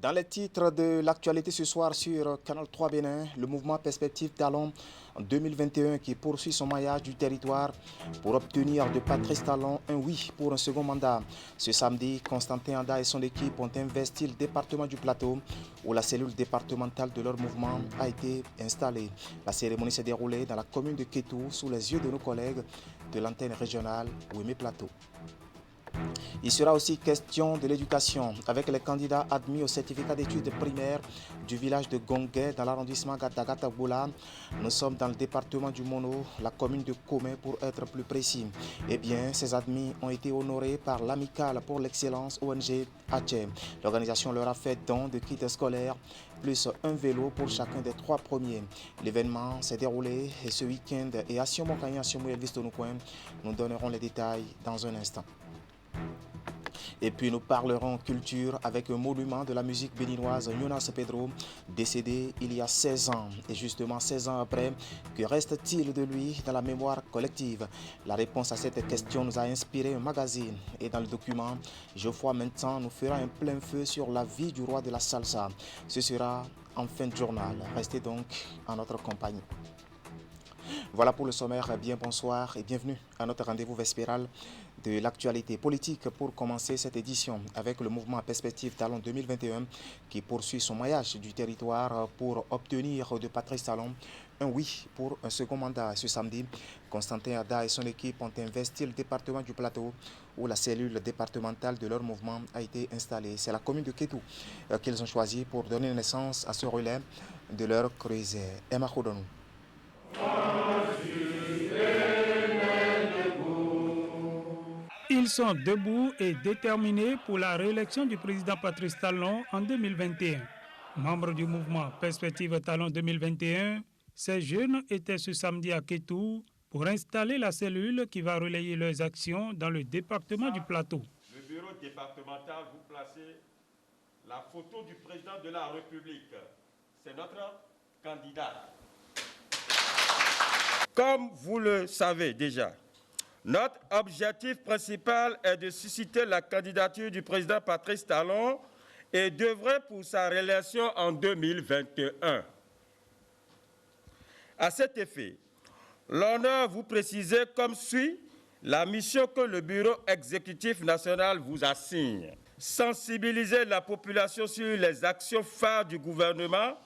Dans les titres de l'actualité ce soir sur Canal 3 Bénin, le mouvement Perspective Talon 2021 qui poursuit son maillage du territoire pour obtenir de Patrice Talon un oui pour un second mandat. Ce samedi, Constantin Anda et son équipe ont investi le département du Plateau où la cellule départementale de leur mouvement a été installée. La cérémonie s'est déroulée dans la commune de Kétou sous les yeux de nos collègues de l'antenne régionale Ouémé Plateau. Il sera aussi question de l'éducation avec les candidats admis au certificat d'études primaires du village de Gongué dans l'arrondissement Gatagataboula. Nous sommes dans le département du Mono, la commune de Komé pour être plus précis. Eh bien, ces admis ont été honorés par l'Amicale pour l'excellence ONG Haché. L'organisation leur a fait don de kits scolaires plus un vélo pour chacun des 3 premiers. L'événement s'est déroulé ce week-end et à Siomokanyi, à Siomo Elvis Tonoukouen, nous donnerons les détails dans un instant. Et puis nous parlerons culture avec un monument de la musique béninoise, Jonas Pedro, décédé il y a 16 ans. Et justement 16 ans après, que reste-t-il de lui dans la mémoire collective? La réponse à cette question nous a inspiré un magazine. Et dans le document, Geoffroy Maintenant nous fera un plein feu sur la vie du roi de la salsa. Ce sera en fin de journal. Restez donc en notre compagnie. Voilà pour le sommaire. Bien bonsoir et bienvenue à notre rendez-vous vespéral de l'actualité politique pour commencer cette édition avec le mouvement Perspective Talon 2021 qui poursuit son maillage du territoire pour obtenir de Patrice Talon un oui pour un second mandat. Ce samedi, Constantin Ada et son équipe ont investi le département du Plateau où la cellule départementale de leur mouvement a été installée. C'est la commune de Kétou qu'ils ont choisi pour donner naissance à ce relais de leur creuset. Emma Khodonou. Ils sont debout et déterminés pour la réélection du président Patrice Talon en 2021. Membres du mouvement Perspective Talon 2021, ces jeunes étaient ce samedi à Kétou pour installer la cellule qui va relayer leurs actions dans le département du Plateau. Le bureau départemental, vous placez la photo du président de la République. C'est notre candidat. Comme vous le savez déjà, notre objectif principal est de susciter la candidature du président Patrice Talon et d'œuvrer pour sa réélection en 2021. À cet effet, l'honneur vous préciser comme suit la mission que le Bureau exécutif national vous assigne. Sensibiliser la population sur les actions phares du gouvernement,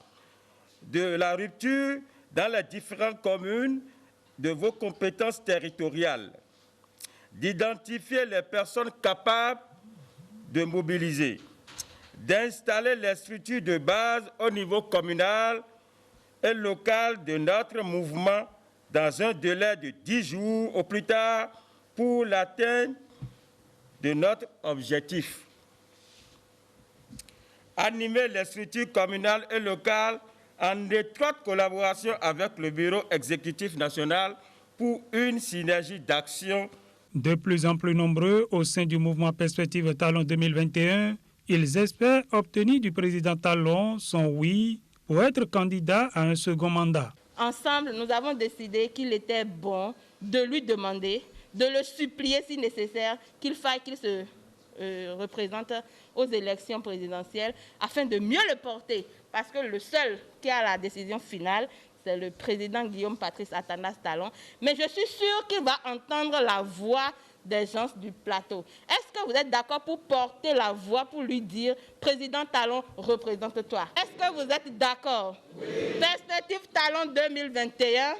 de la rupture dans les différentes communes de vos compétences territoriales, d'identifier les personnes capables de mobiliser, d'installer les structures de base au niveau communal et local de notre mouvement dans un délai de 10 jours au plus tard pour l'atteinte de notre objectif. Animer les structures communales et locales en étroite collaboration avec le Bureau exécutif national pour une synergie d'action. De plus en plus nombreux au sein du mouvement Perspective Talon 2021, ils espèrent obtenir du président Talon son oui pour être candidat à un second mandat. Ensemble, nous avons décidé qu'il était bon de lui demander, de le supplier si nécessaire, qu'il faille qu'il se représente aux élections présidentielles afin de mieux le porter. Parce que le seul qui a la décision finale, c'est le président Guillaume Patrice Atanas Talon. Mais je suis sûre qu'il va entendre la voix des gens du plateau. Est-ce que vous êtes d'accord pour porter la voix pour lui dire « Président Talon, représente-toi » Est-ce que vous êtes d'accord? Oui. Perspective Talon 2021.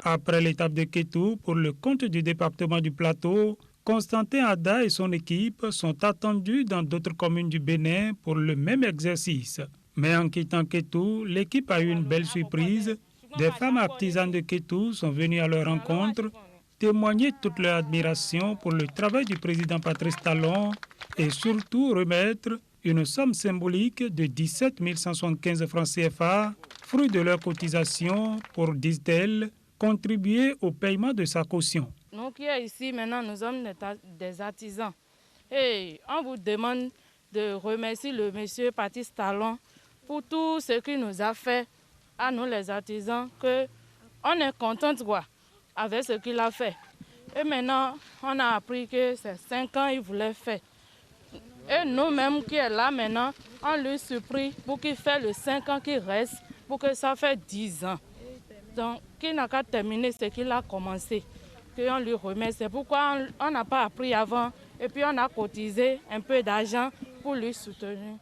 Après l'étape de Kétou, pour le compte du département du Plateau, Constantin Ada et son équipe sont attendus dans d'autres communes du Bénin pour le même exercice. Mais en quittant Kétou, l'équipe a eu une belle surprise. Des femmes artisanes de Kétou sont venues à leur rencontre, témoigner toute leur admiration pour le travail du président Patrice Talon et surtout remettre une somme symbolique de 17 175 francs CFA, fruit de leur cotisation pour, disent-elles, contribuer au paiement de sa caution. Nous qui sommes ici maintenant, nous sommes des artisans. Et on vous demande de remercier le monsieur Patrice Talon pour tout ce qu'il nous a fait à nous les artisans, qu'on est content avec ce qu'il a fait. Et maintenant, on a appris que c'est 5 ans qu'il voulait faire. Et nous-mêmes qui est là maintenant, on lui supplie pour qu'il fasse le 5 ans qui reste, pour que ça fait 10 ans. Donc, qui n'a qu'à terminer ce qu'il a commencé, qu'on lui remet. C'est pourquoi on n'a pas appris avant et puis on a cotisé un peu d'argent pour lui soutenir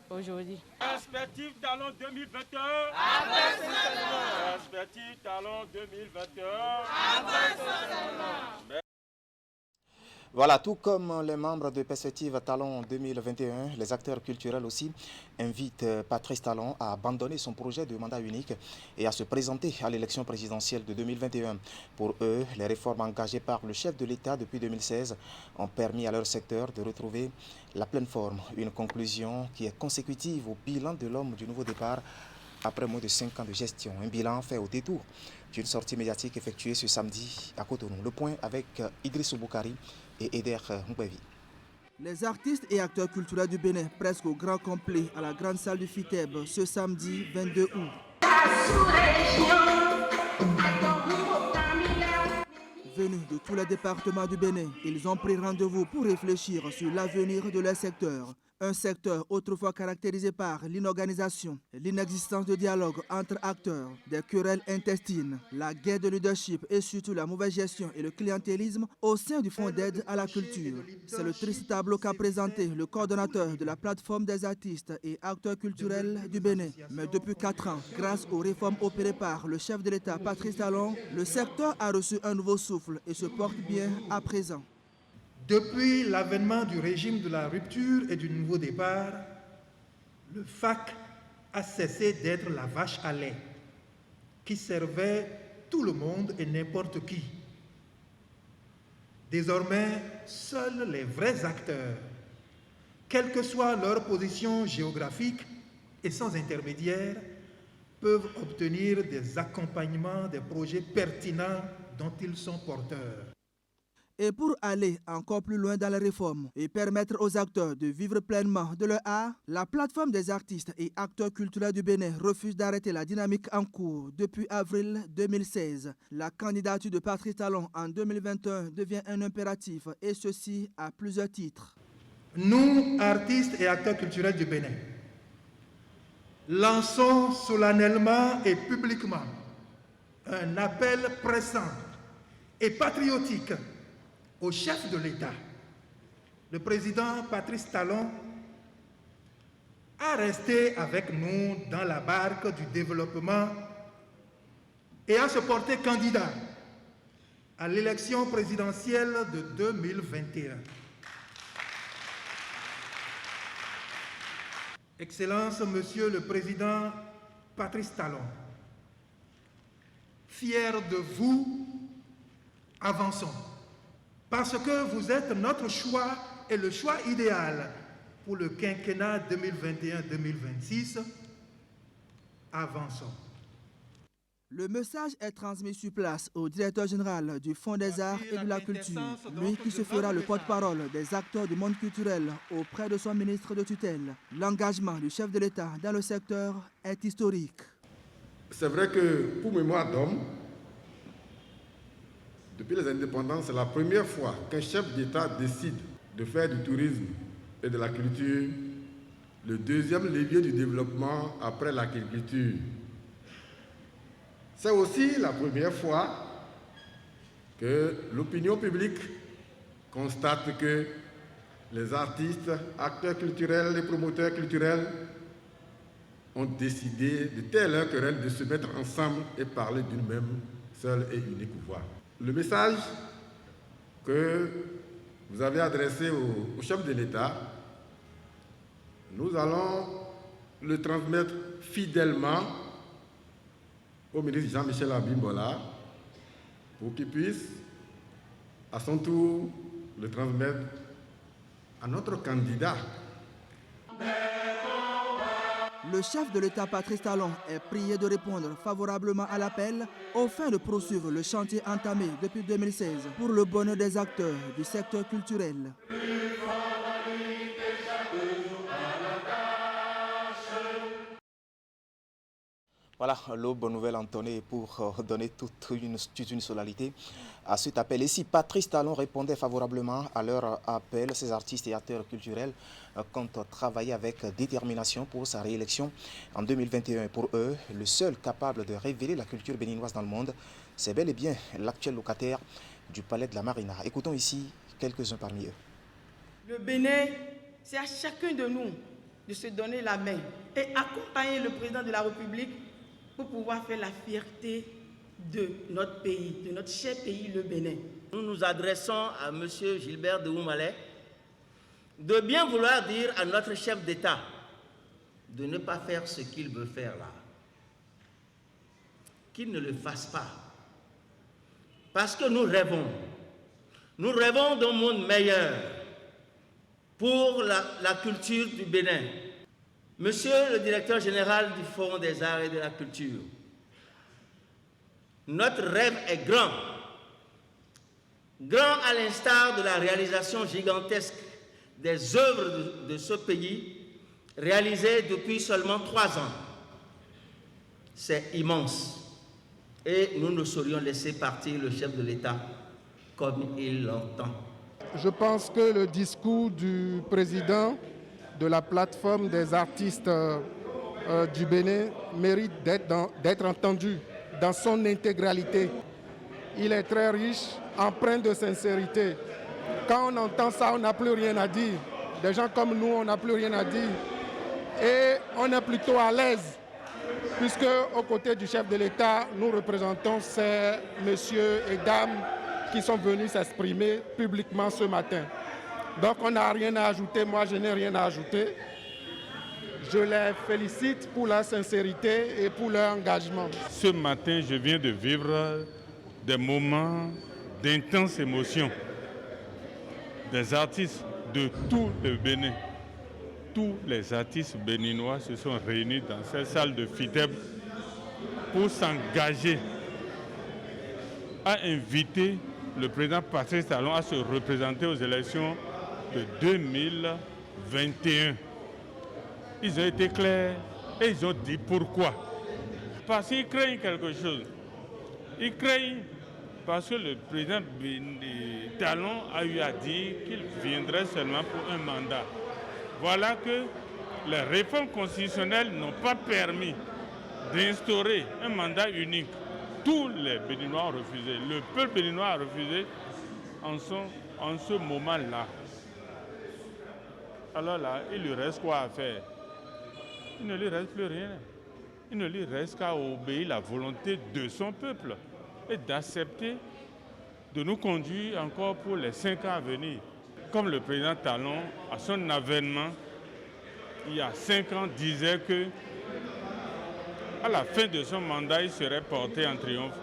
aujourd'hui. Perspective Talent 2021. Perspective Talent 2021. Voilà, tout comme les membres de Perspective Talent 2021, les acteurs culturels aussi invitent Patrice Talon à abandonner son projet de mandat unique et à se présenter à l'élection présidentielle de 2021. Pour eux, les réformes engagées par le chef de l'État depuis 2016 ont permis à leur secteur de retrouver la pleine forme. Une conclusion qui est consécutive au bilan de l'homme du nouveau départ après moins de 5 ans de gestion. Un bilan fait au détour d'une sortie médiatique effectuée ce samedi à Cotonou. Le point avec Idrissou Boukari et Eder Moubavi. Les artistes et acteurs culturels du Bénin, presque au grand complet à la grande salle du FITEB ce samedi 22 août. Venus de tous les départements du Bénin, ils ont pris rendez-vous pour réfléchir sur l'avenir de leur secteur. Un secteur autrefois caractérisé par l'inorganisation, l'inexistence de dialogue entre acteurs, des querelles intestines, la guerre de leadership et surtout la mauvaise gestion et le clientélisme au sein du Fonds d'aide à la culture. C'est le triste tableau qu'a présenté le coordonnateur de la plateforme des artistes et acteurs culturels du Bénin. Mais depuis 4 ans, grâce aux réformes opérées par le chef de l'État Patrice Talon, le secteur a reçu un nouveau souffle et se porte bien à présent. Depuis l'avènement du régime de la rupture et du nouveau départ, le FAC a cessé d'être la vache à lait qui servait tout le monde et n'importe qui. Désormais, seuls les vrais acteurs, quelle que soit leur position géographique et sans intermédiaire, peuvent obtenir des accompagnements des projets pertinents dont ils sont porteurs. Et pour aller encore plus loin dans la réforme et permettre aux acteurs de vivre pleinement de leur art, la plateforme des artistes et acteurs culturels du Bénin refuse d'arrêter la dynamique en cours depuis avril 2016. La candidature de Patrice Talon en 2021 devient un impératif et ceci à plusieurs titres. Nous, artistes et acteurs culturels du Bénin, lançons solennellement et publiquement un appel pressant et patriotique au chef de l'État, le président Patrice Talon, à rester avec nous dans la barque du développement et à se porter candidat à l'élection présidentielle de 2021. Excellence, Monsieur le Président Patrice Talon, fier de vous, avançons. Parce que vous êtes notre choix et le choix idéal pour le quinquennat 2021-2026, avançons. Le message est transmis sur place au directeur général du Fonds des Arts et de la Culture, lui qui se fera le porte-parole des acteurs du monde culturel auprès de son ministre de tutelle. L'engagement du chef de l'État dans le secteur est historique. C'est vrai que pour mémoire d'homme, depuis les indépendances, c'est la première fois qu'un chef d'État décide de faire du tourisme et de la culture le deuxième levier du développement après l'agriculture. C'est aussi la première fois que l'opinion publique constate que les artistes, acteurs culturels et promoteurs culturels ont décidé de telle leur querelle de se mettre ensemble et parler d'une même seule et unique voix. Le message que vous avez adressé au chef de l'État, nous allons le transmettre fidèlement au ministre Jean-Michel Abimbola pour qu'il puisse, à son tour, le transmettre à notre candidat. Le chef de l'État Patrice Talon est prié de répondre favorablement à l'appel aux fins de poursuivre le chantier entamé depuis 2016 pour le bonheur des acteurs du secteur culturel. Voilà, l'aube nouvelle entonnée pour donner toute une solennité à cet appel. Et si Patrice Talon répondait favorablement à leur appel, ces artistes et acteurs culturels comptent travailler avec détermination pour sa réélection en 2021. Pour eux, le seul capable de révéler la culture béninoise dans le monde, c'est bel et bien l'actuel locataire du Palais de la Marina. Écoutons ici quelques-uns parmi eux. Le Bénin, c'est à chacun de nous de se donner la main et accompagner le président de la République pour pouvoir faire la fierté de notre pays, de notre cher pays, le Bénin. Nous nous adressons à M. Gilbert de Oumalé de bien vouloir dire à notre chef d'État de ne pas faire ce qu'il veut faire là. Qu'il ne le fasse pas. Parce que nous rêvons d'un monde meilleur pour la culture du Bénin. Monsieur le directeur général du Fonds des arts et de la culture, notre rêve est grand. Grand à l'instar de la réalisation gigantesque des œuvres de ce pays, réalisées depuis seulement 3 ans. C'est immense. Et nous ne saurions laisser partir le chef de l'État comme il l'entend. Je pense que le discours du président de la plateforme des artistes du Bénin mérite d'être entendu dans son intégralité. Il est très riche, empreint de sincérité. Quand on entend ça, on n'a plus rien à dire. Des gens comme nous, on n'a plus rien à dire. Et on est plutôt à l'aise, puisque aux côtés du chef de l'État, nous représentons ces messieurs et dames qui sont venus s'exprimer publiquement ce matin. Donc on n'a rien à ajouter, moi je n'ai rien à ajouter. Je les félicite pour leur sincérité et pour leur engagement. Ce matin, je viens de vivre des moments d'intense émotion. Des artistes de tout le Bénin, tous les artistes béninois se sont réunis dans cette salle de FITEB pour s'engager à inviter le président Patrice Talon à se représenter aux élections de 2021. Ils ont été clairs et ils ont dit pourquoi. Parce qu'ils craignent quelque chose. Ils craignent parce que le président Talon a eu à dire qu'il viendrait seulement pour un mandat. Voilà que les réformes constitutionnelles n'ont pas permis d'instaurer un mandat unique. Tous les Béninois ont refusé. Le peuple béninois a refusé en ce moment-là. Alors là, il lui reste quoi à faire? Il ne lui reste plus rien. Il ne lui reste qu'à obéir à la volonté de son peuple et d'accepter de nous conduire encore pour les 5 ans à venir. Comme le président Talon, à son avènement, il y a 5 ans, disait que à la fin de son mandat, il serait porté en triomphe.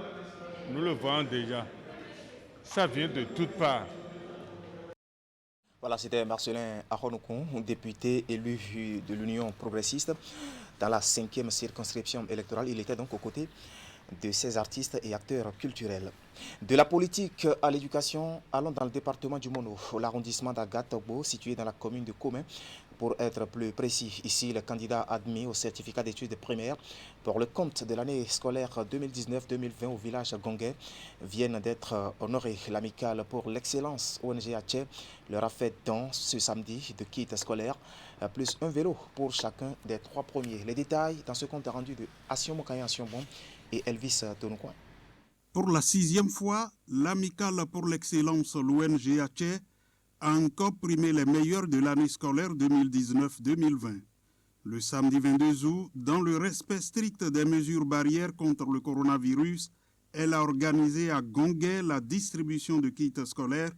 Nous le voyons déjà. Ça vient de toutes parts. Voilà, c'était Marcelin Aronokon, député élu de l'Union progressiste dans la 5e circonscription électorale. Il était donc aux côtés de ces artistes et acteurs culturels. De la politique à l'éducation, allons dans le département du Mono, l'arrondissement d'Agatogbo, situé dans la commune de Commun. Pour être plus précis, ici, les candidats admis au certificat d'études primaires pour le compte de l'année scolaire 2019-2020 au village Gongué viennent d'être honorés. L'amicale pour l'excellence ONG Atché leur a fait don ce samedi de kit scolaire, plus un vélo pour chacun des 3 premiers. Les détails dans ce compte rendu de Assion Mokaye Asionbon et Elvis Tonokwa. Pour la 6e fois, l'amicale pour l'excellence l'ONG Atché a encore primé les meilleurs de l'année scolaire 2019-2020. Le samedi 22 août, dans le respect strict des mesures barrières contre le coronavirus, elle a organisé à Gongué la distribution de kits scolaires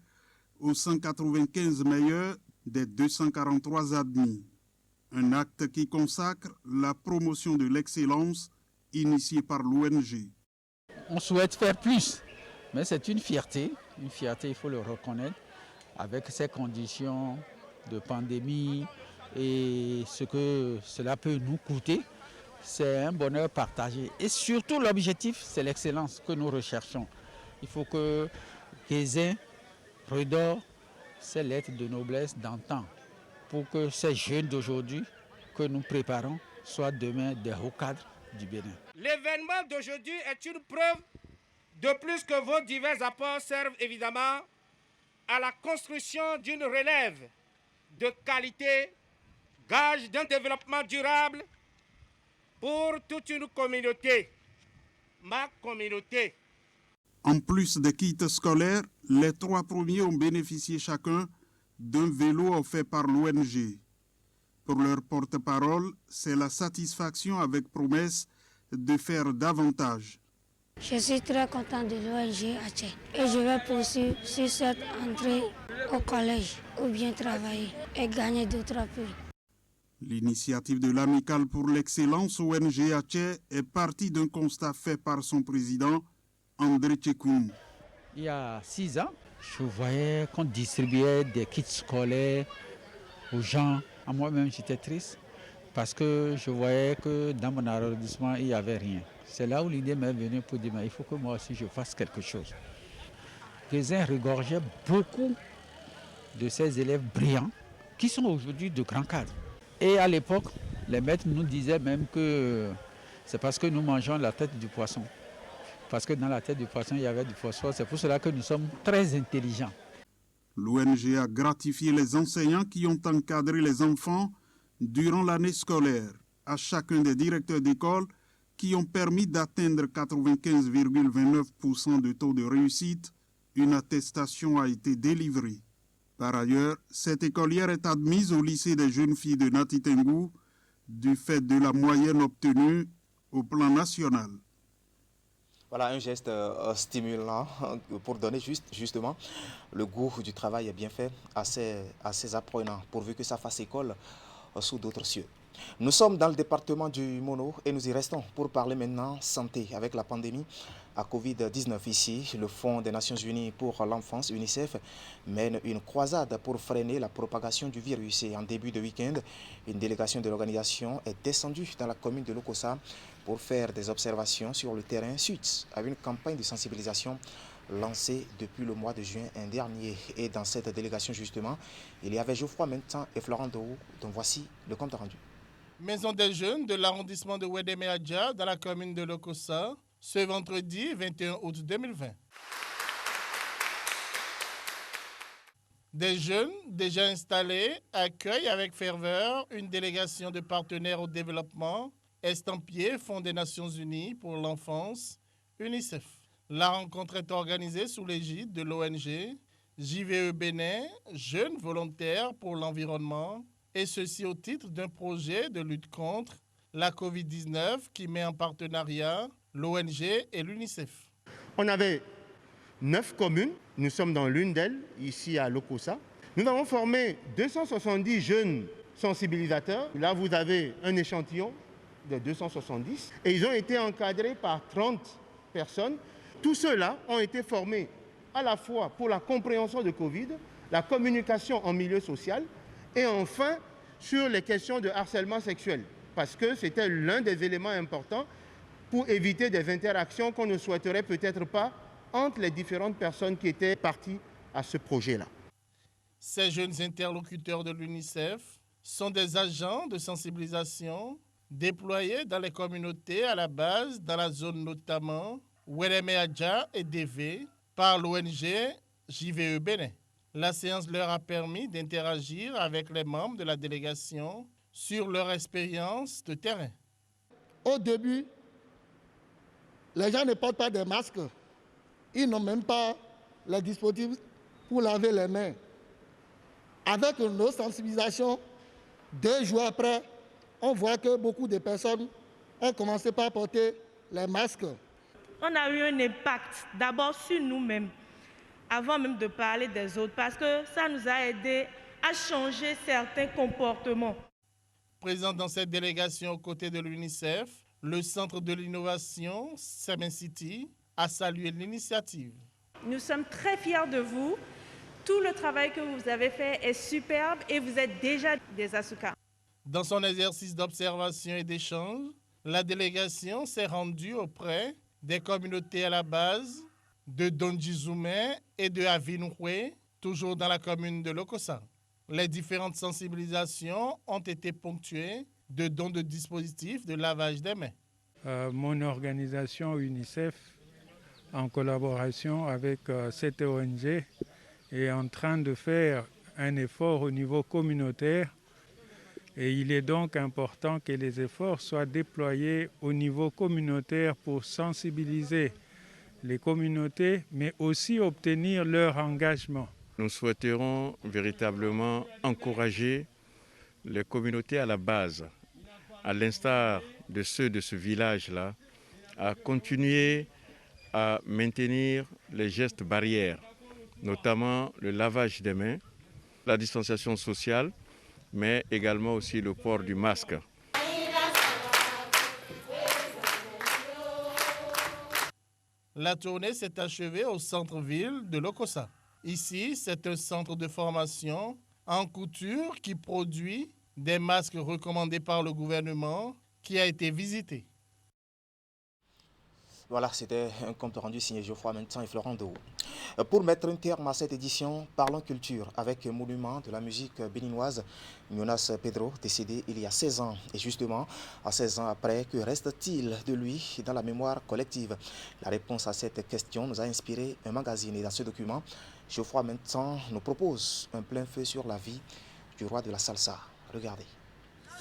aux 195 meilleurs des 243 admis. Un acte qui consacre la promotion de l'excellence initiée par l'ONG. On souhaite faire plus, mais c'est une fierté, il faut le reconnaître. Avec ces conditions de pandémie et ce que cela peut nous coûter, c'est un bonheur partagé. Et surtout, l'objectif, c'est l'excellence que nous recherchons. Il faut que Kézin redore ces lettres de noblesse d'antan pour que ces jeunes d'aujourd'hui que nous préparons soient demain des hauts cadres du Bénin. L'événement d'aujourd'hui est une preuve de plus que vos divers apports servent évidemment à la construction d'une relève de qualité, gage d'un développement durable pour toute une communauté, ma communauté. En plus des kits scolaires, les 3 premiers ont bénéficié chacun d'un vélo offert par l'ONG. Pour leur porte-parole, c'est la satisfaction avec promesse de faire davantage. Je suis très content de l'ONG Atché et je vais poursuivre sur cette entrée au collège ou bien travailler et gagner d'autres prix. L'initiative de l'Amicale pour l'excellence ONG Atché est partie d'un constat fait par son président, André Tchekoun. Il y a 6 ans, je voyais qu'on distribuait des kits scolaires aux gens. À moi-même, j'étais triste parce que je voyais que dans mon arrondissement, il n'y avait rien. C'est là où l'idée m'est venue pour dire, mais il faut que moi aussi je fasse quelque chose. Raisin regorgeait beaucoup de ces élèves brillants qui sont aujourd'hui de grands cadres. Et à l'époque, les maîtres nous disaient même que c'est parce que nous mangeons la tête du poisson. Parce que dans la tête du poisson, il y avait du phosphore. C'est pour cela que nous sommes très intelligents. L'ONG a gratifié les enseignants qui ont encadré les enfants durant l'année scolaire. À chacun des directeurs d'école qui ont permis d'atteindre 95,29% de taux de réussite, une attestation a été délivrée. Par ailleurs, cette écolière est admise au lycée des jeunes filles de Nati Tengou du fait de la moyenne obtenue au plan national. Voilà un geste stimulant pour donner justement le goût du travail bien fait à ces apprenants, pourvu que ça fasse école sous d'autres cieux. Nous sommes dans le département du Mono et nous y restons pour parler maintenant santé. Avec la pandémie à Covid-19 ici, le Fonds des Nations Unies pour l'enfance, UNICEF, mène une croisade pour freiner la propagation du virus. Et en début de week-end, une délégation de l'organisation est descendue dans la commune de Lokossa pour faire des observations sur le terrain suite à une campagne de sensibilisation lancée depuis le mois de juin dernier. Et dans cette délégation, justement, il y avait Geoffroy Mentan et Florent Dohou, dont voici le compte rendu. Maison des jeunes de l'arrondissement de Wedeme-Adja dans la commune de Lokossa, ce vendredi 21 août 2020. Des jeunes déjà installés accueillent avec ferveur une délégation de partenaires au développement estampillés Fonds des Nations Unies pour l'enfance, UNICEF. La rencontre est organisée sous l'égide de l'ONG JVE Bénin, Jeunes volontaires pour l'environnement, et ceci au titre d'un projet de lutte contre la Covid-19 qui met en partenariat l'ONG et l'UNICEF. On avait 9 communes, nous sommes dans l'une d'elles, ici à Lokossa. Nous avons formé 270 jeunes sensibilisateurs. Là, vous avez un échantillon de 270 et ils ont été encadrés par 30 personnes. Tous ceux-là ont été formés à la fois pour la compréhension de Covid, la communication en milieu social et enfin sur les questions de harcèlement sexuel, parce que c'était l'un des éléments importants pour éviter des interactions qu'on ne souhaiterait peut-être pas entre les différentes personnes qui étaient parties à ce projet-là. Ces jeunes interlocuteurs de l'UNICEF sont des agents de sensibilisation déployés dans les communautés à la base, dans la zone notamment Wedeme-Adja et DV, par l'ONG JVE Bénin. La séance leur a permis d'interagir avec les membres de la délégation sur leur expérience de terrain. Au début, les gens ne portent pas de masques. Ils n'ont même pas les dispositifs pour laver les mains. Avec nos sensibilisations, 2 jours après, on voit que beaucoup de personnes ont commencé par porter les masques. On a eu un impact d'abord sur nous-mêmes, avant même de parler des autres, parce que ça nous a aidé à changer certains comportements. Présent dans cette délégation aux côtés de l'UNICEF, le Centre de l'innovation Semen City a salué l'initiative. Nous sommes très fiers de vous. Tout le travail que vous avez fait est superbe et vous êtes déjà des Asuka. Dans son exercice d'observation et d'échange, la délégation s'est rendue auprès des communautés à la base de Dondjizoumé et de Avinoué, toujours dans la commune de Lokossa. Les différentes sensibilisations ont été ponctuées de dons de dispositifs de lavage des mains. mon organisation UNICEF, en collaboration avec cette ONG, est en train de faire un effort au niveau communautaire. Et il est donc important que les efforts soient déployés au niveau communautaire pour sensibiliser les communautés, mais aussi obtenir leur engagement. Nous souhaiterons véritablement encourager les communautés à la base, à l'instar de ceux de ce village-là, à continuer à maintenir les gestes barrières, notamment le lavage des mains, la distanciation sociale, mais également aussi le port du masque. La tournée s'est achevée au centre-ville de Lokossa. Ici, c'est un centre de formation en couture qui produit des masques recommandés par le gouvernement qui a été visité. Voilà, c'était un compte rendu signé Geoffroy Mentan et Florent Dou. Pour mettre un terme à cette édition, parlons culture avec un monument de la musique béninoise, Jonas Pedro, décédé il y a 16 ans. Et justement, à 16 ans après, que reste-t-il de lui dans la mémoire collective? La réponse à cette question nous a inspiré un magazine. Et dans ce document, Geoffroy Mentan nous propose un plein feu sur la vie du roi de la salsa. Regardez.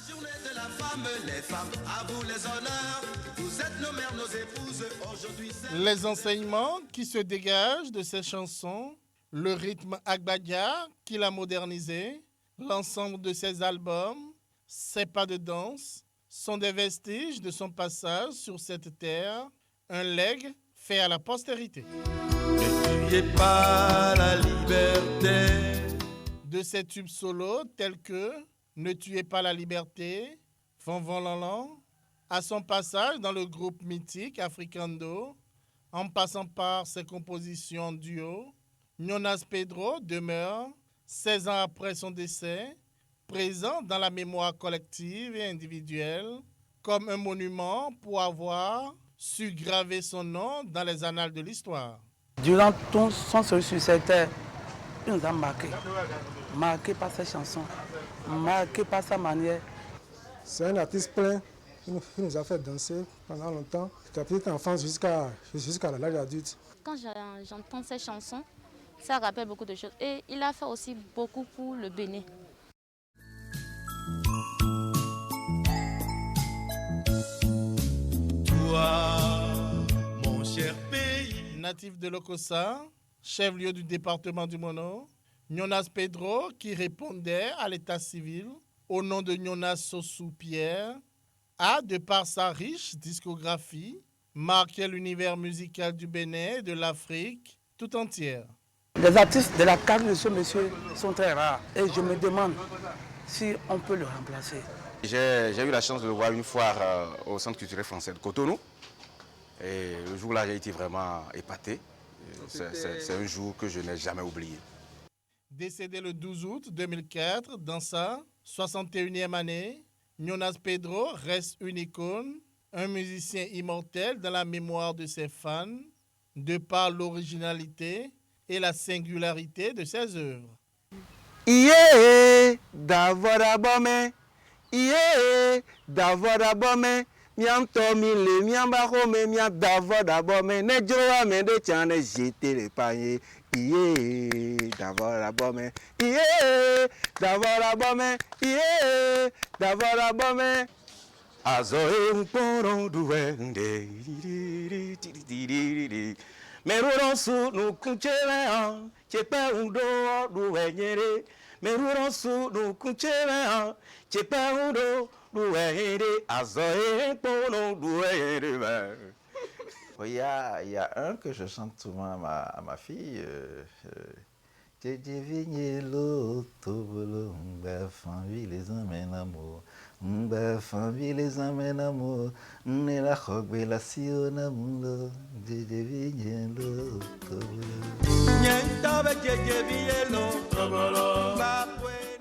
Journée de la femme, les femmes, à vous les honneurs. Vous êtes nos mères, nos épouses. Aujourd'hui, les enseignements qui se dégagent de ces chansons, le rythme agbadia qu'il a modernisé, l'ensemble de ses albums, ses pas de danse, sont des vestiges de son passage sur cette terre, un legs fait à la postérité. Ne tuez pas la liberté. De ces tubes solos tels que Ne tuez pas la liberté, Van Van Lan, à son passage dans le groupe mythique Africando, en passant par ses compositions duo, Jonas Pedro demeure, 16 ans après son décès, présent dans la mémoire collective et individuelle, comme un monument pour avoir su graver son nom dans les annales de l'histoire. Durant son séjour sur cette terre, il nous a marqué par ses chansons, marqué par sa manière. C'est un artiste plein qui nous a fait danser pendant longtemps, de la petite enfance jusqu'à l'âge adulte. Quand j'entends ces chansons, ça rappelle beaucoup de choses. Et il a fait aussi beaucoup pour le Bénin. Toi, mon cher pays. Natif de Lokossa, chef-lieu du département du Mono, Jonas Pedro, qui répondait à l'état civil au nom de Jonas Sossou Pierre, a, de par sa riche discographie, marqué l'univers musical du Bénin et de l'Afrique tout entière. Les artistes de la carrière de ce monsieur sont très rares et je me demande si on peut le remplacer. J'ai eu la chance de le voir une fois au Centre culturel français de Cotonou. Et le jour-là, j'ai été vraiment épaté. C'est un jour que je n'ai jamais oublié. Décédé le 12 août 2004, dans sa 61e année, Jonas Pedro reste une icône, un musicien immortel dans la mémoire de ses fans, de par l'originalité et la singularité de ses œuvres. Yeah, Davora Bome, yeah, Davora Bome. Miam tomi le miam bahome miam Davora Bome ne joa me de chane jete le panye iye Davora Bome iye Davora Bome iye Davora Bome azoe unporo duende meruron su nu kunchele an chepe undo duenyere meruron su nu kunchele an chepe undo. Il y a un que je chante souvent à ma fille.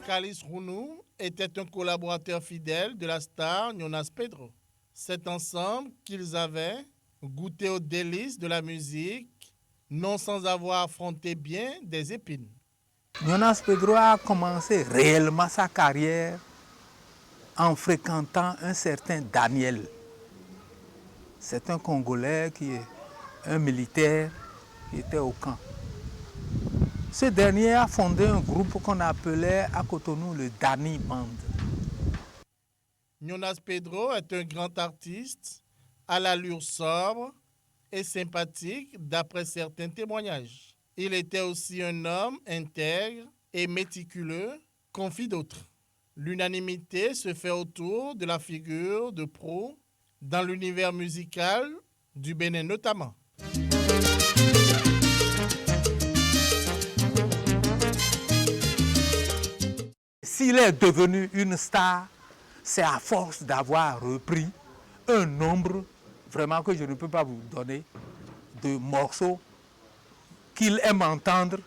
Kalis Rounou était un collaborateur fidèle de la star Jonas Pedro. C'est ensemble qu'ils avaient goûté aux délices de la musique, non sans avoir affronté bien des épines. Jonas Pedro a commencé réellement sa carrière en fréquentant un certain Daniel. C'est un Congolais qui est un militaire qui était au camp. Ce dernier a fondé un groupe qu'on appelait à Cotonou le Dani Band. Jonas Pedro est un grand artiste à l'allure sobre et sympathique d'après certains témoignages. Il était aussi un homme intègre et méticuleux, confie d'autres. L'unanimité se fait autour de la figure de pro dans l'univers musical du Bénin notamment. S'il est devenu une star, c'est à force d'avoir repris un nombre, vraiment que je ne peux pas vous donner, de morceaux qu'il aime entendre.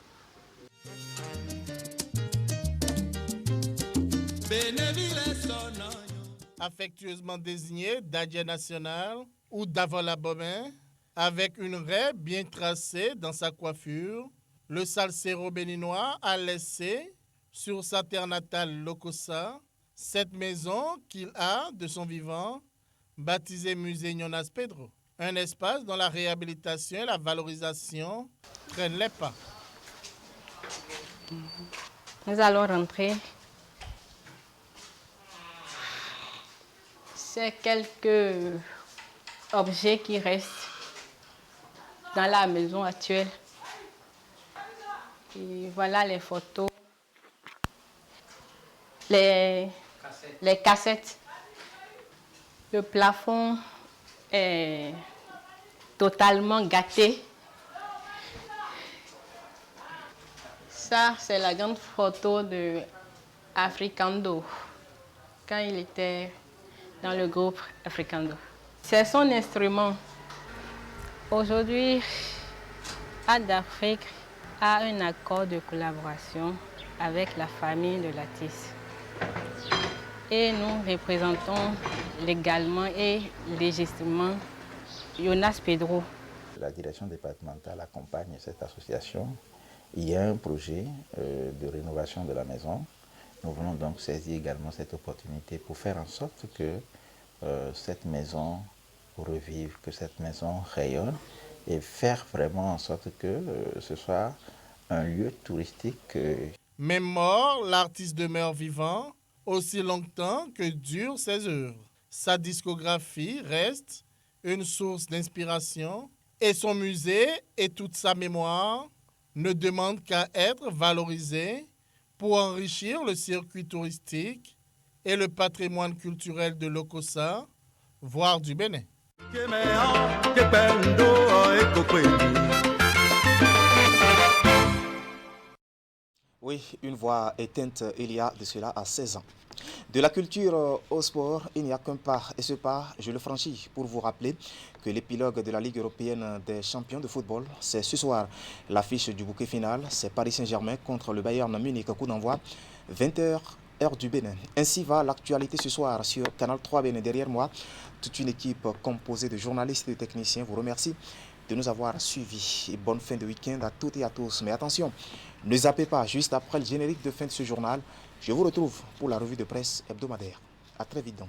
Affectueusement désigné Dadja National ou Davola Bobin, avec une raie bien tracée dans sa coiffure, le salsero béninois a laissé sur sa terre natale Lokossa cette maison qu'il a, de son vivant, baptisée Musée Jonas Pedro. Un espace dont la réhabilitation et la valorisation prennent les pas. Nous allons rentrer. C'est quelques objets qui restent dans la maison actuelle. Et voilà les photos, les cassettes. Le plafond est totalement gâté. Ça, c'est la grande photo de Africando, quand il était dans le groupe Africando. C'est son instrument. Aujourd'hui, Art d'Afrique a un accord de collaboration avec la famille de Latisse. Et nous représentons légalement et légitimement Jonas Pedro. La direction départementale accompagne cette association. Il y a un projet de rénovation de la maison. Nous voulons donc saisir également cette opportunité pour faire en sorte que cette maison revive, que cette maison rayonne et faire vraiment en sorte que ce soit un lieu touristique. Même mort, l'artiste demeure vivant aussi longtemps que durent ses œuvres. Sa discographie reste une source d'inspiration et son musée et toute sa mémoire ne demandent qu'à être valorisés pour enrichir le circuit touristique et le patrimoine culturel de Lokossa, voire du Bénin. Oui, une voix éteinte il y a de cela à 16 ans. De la culture au sport, il n'y a qu'un pas. Et ce pas, je le franchis pour vous rappeler que l'épilogue de la Ligue européenne des champions de football, c'est ce soir. L'affiche du bouquet final, c'est Paris Saint-Germain contre le Bayern Munich. Coup d'envoi, 20h, heure du Bénin. Ainsi va l'actualité ce soir sur Canal 3 Bénin. Derrière moi, toute une équipe composée de journalistes et de techniciens vous remercie de nous avoir suivis. Et bonne fin de week-end à toutes et à tous. Mais attention, ne zappez pas, juste après le générique de fin de ce journal, je vous retrouve pour la revue de presse hebdomadaire. A très vite donc.